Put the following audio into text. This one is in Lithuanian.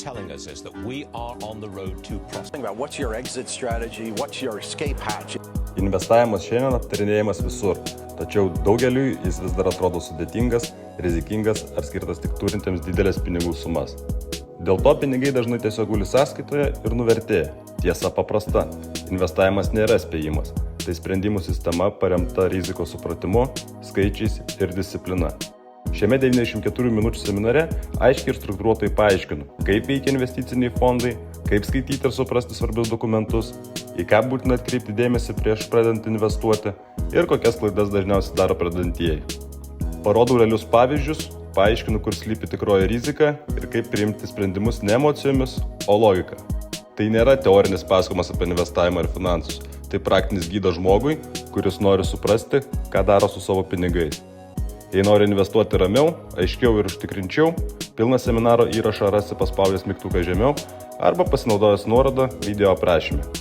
telling us is that we are on the road to prosperity. About what's your exit strategy, what's your escape hatch. Investavimas šiandien aptarinėjamas visur, tačiau daugeliui jis vis dar atrodo sudėtingas, rizikingas ar skirtas tik turintiems didelės pinigų sumas. Dėl to pinigai dažnai tiesiog guli sąskaitoje ir nuvertėja. Tiesa paprasta, investavimas nėra spėjimas, tai sprendimų sistema paremta rizikos supratimu, skaičiais ir disciplina. Šiame 94 minučių seminare aiškiai ir struktūruotai paaiškinu, kaip veikia investiciniai fondai, kaip skaityti ir suprasti svarbius dokumentus, į ką būtina atkreipti dėmesį prieš pradedant investuoti ir kokias klaidas dažniausiai daro pradedantieji. Parodau realius pavyzdžius, paaiškinu, kur slypi tikroji rizika ir kaip priimti sprendimus ne emocijomis, o logika. Tai nėra teorinis pasakojimas apie investavimą ir finansus, tai praktinis gydas žmogui, kuris nori suprasti, ką daro su savo pinigais. Jei nori investuoti ramiau, aiškiau ir užtikrinčiau, pilną seminaro įrašą rasi paspaudęs mygtuką žemiau arba pasinaudojęs nuorodą video aprašyme.